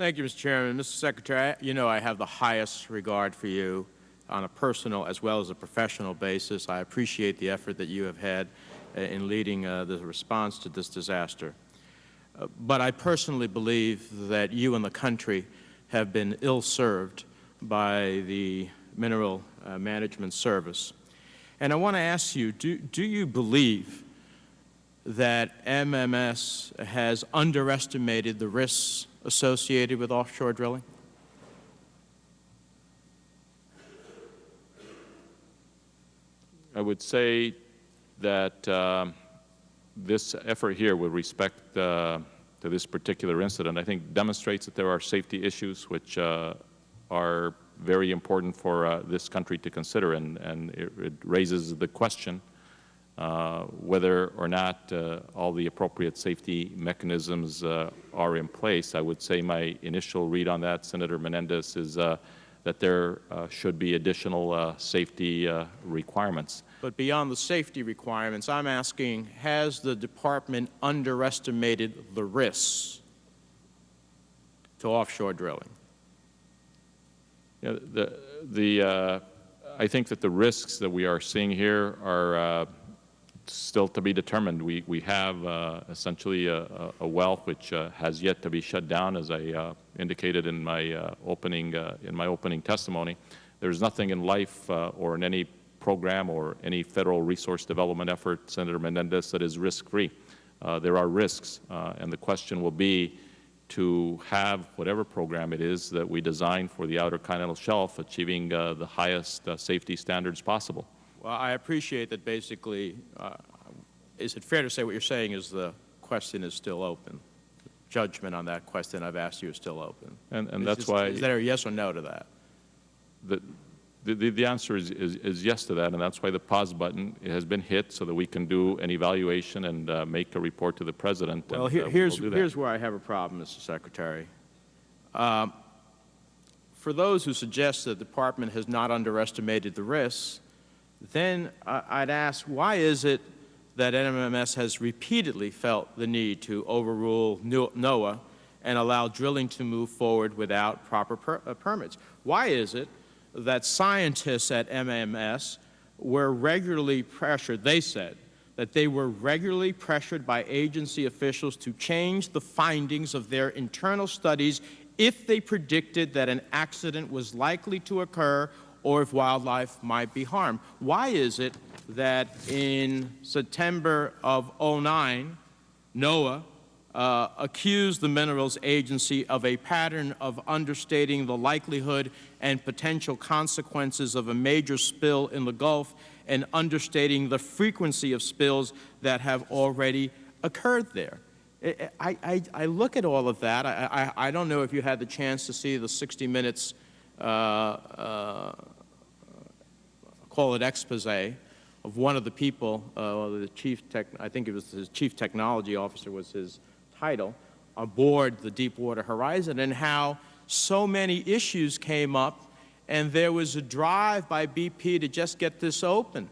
Thank you, Mr. Chairman. Mr. Secretary, you know I have the highest regard for you on a personal as well as a professional basis. I appreciate the effort that you have had in leading the response to this disaster. But I personally believe that you and the country have been ill-served by the Mineral Management Service. And I want to ask you, do you believe that MMS has underestimated the risks associated with offshore drilling? I would say that this effort here with respect to this particular incident, I think demonstrates that there are safety issues which are very important for this country to consider, and it raises the question whether or not all the appropriate safety mechanisms are in place. I would say my initial read on that, Senator Menendez, is that there should be additional safety requirements. But beyond the safety requirements, I'm asking, has the Department underestimated the risks to offshore drilling? You know, I think that the risks that we are seeing here are still to be determined. We have essentially a well which has yet to be shut down, as I indicated in my opening testimony. There's nothing in life or in any program or any federal resource development effort, Senator Menendez, that is risk-free. There are risks, and the question will be to have whatever program it is that we design for the Outer Continental Shelf achieving the highest safety standards possible. Well, I appreciate that basically, is it fair to say what you're saying is the question is still open? Judgment on that question I've asked you is still open. And that's why... Is there a yes or no to that? The answer is yes to that, and that's why the pause button has been hit so that we can do an evaluation and make a report to the President. Well, here's where I have a problem, Mr. Secretary. For those who suggest that the Department has not underestimated the risks, then I'd ask, why is it that MMS has repeatedly felt the need to overrule NOAA and allow drilling to move forward without proper permits? Why is it that scientists at MMS were regularly pressured, they said, that they were regularly pressured by agency officials to change the findings of their internal studies if they predicted that an accident was likely to occur or if wildlife might be harmed? Why is it that in September of '09, NOAA accused the Minerals Agency of a pattern of understating the likelihood and potential consequences of a major spill in the Gulf and understating the frequency of spills that have already occurred there? I look at all of that. I don't know if you had the chance to see the 60 Minutes call it expose of one of the people, the I think it was his chief technology officer was his title, aboard the Deepwater Horizon, and how so many issues came up, and there was a drive by BP to just get this open,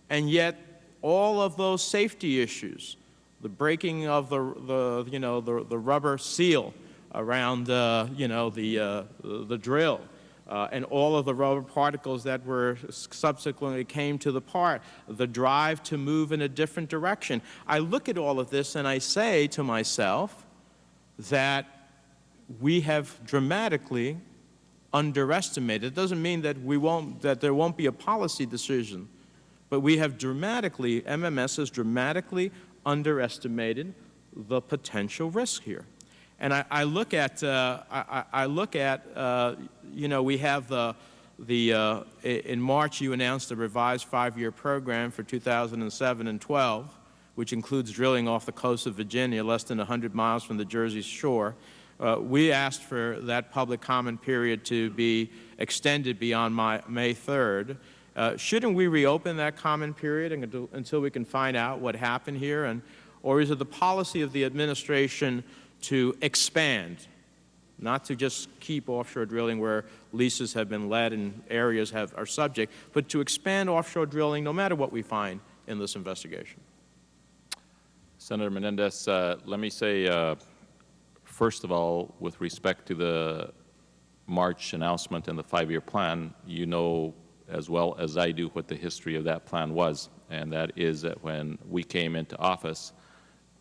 and yet all of those safety issues, the breaking of the rubber seal around the drill, and all of the rubber particles that were subsequently came to the part, the drive to move in a different direction. I look at all of this and I say to myself that we have dramatically underestimated. It doesn't mean that there won't be a policy decision, but we have dramatically, MMS has dramatically underestimated the potential risk here. And I look at, we have in March you announced a revised 5-year program for 2007 and 12, which includes drilling off the coast of Virginia, less than 100 miles from the Jersey shore. We asked for that public comment period to be extended beyond May 3rd. Shouldn't we reopen that comment period until we can find out what happened here? Or is it the policy of the administration to expand, not to just keep offshore drilling where leases have been let and areas are subject, but to expand offshore drilling no matter what we find in this investigation? Senator Menendez, let me say First of all, with respect to the March announcement and the 5-year plan, you know as well as I do what the history of that plan was, and that is that when we came into office,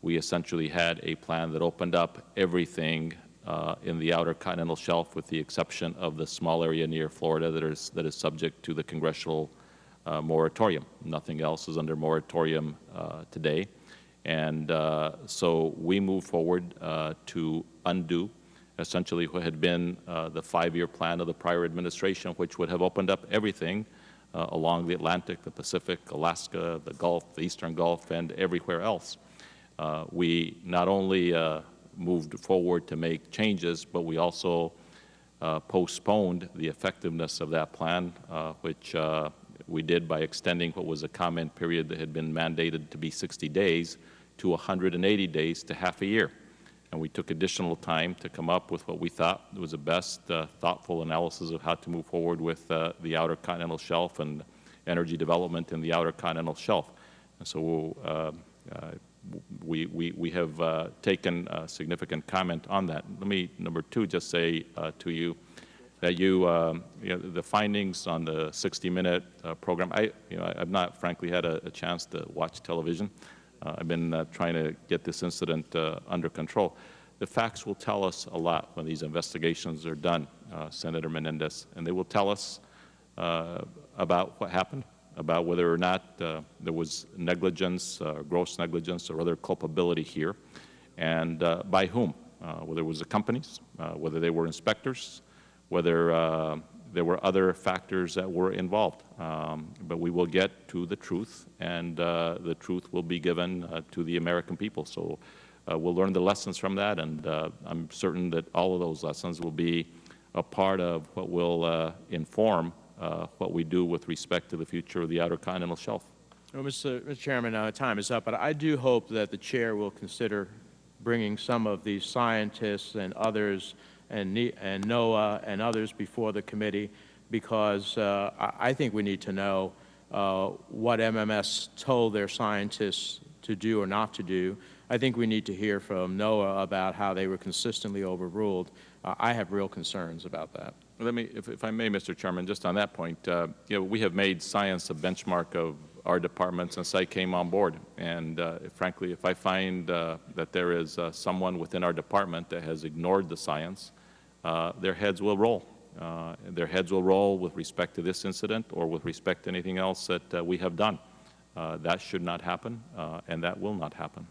we essentially had a plan that opened up everything in the outer continental shelf, with the exception of the small area near Florida that is subject to the congressional moratorium. Nothing else is under moratorium today. And so we moved forward to undo essentially what had been the 5-year plan of the prior administration, which would have opened up everything along the Atlantic, the Pacific, Alaska, the Gulf, the Eastern Gulf, and everywhere else. We not only moved forward to make changes, but we also postponed the effectiveness of that plan, which we did by extending what was a comment period that had been mandated to be 60 days to 180 days to half a year. And we took additional time to come up with what we thought was the best thoughtful analysis of how to move forward with the outer continental shelf and energy development in the outer continental shelf. And so we have taken significant comment on that. Let me, number two, just say to you that you know, the findings on the 60-minute program, I've not frankly had a chance to watch television. I've been trying to get this incident under control. The facts will tell us a lot when these investigations are done, Senator Menendez, and they will tell us about what happened, about whether or not there was negligence, gross negligence, or other culpability here, and by whom, whether it was the companies, whether they were inspectors, whether there were other factors that were involved. But we will get to the truth, and the truth will be given to the American people. So we'll learn the lessons from that, and I'm certain that all of those lessons will be a part of what will inform what we do with respect to the future of the Outer Continental Shelf. Well, Mr. Chairman, time is up, but I do hope that the Chair will consider bringing some of these scientists and others and NOAA and others before the committee, because I think we need to know what MMS told their scientists to do or not to do. I think we need to hear from NOAA about how they were consistently overruled. I have real concerns about that. Let me, if I may, Mr. Chairman, just on that point, you know, we have made science a benchmark of our department since I came on board. And frankly, if I find that there is someone within our department that has ignored the science, their heads will roll. Their heads will roll with respect to this incident or with respect to anything else that we have done. That should not happen, and that will not happen.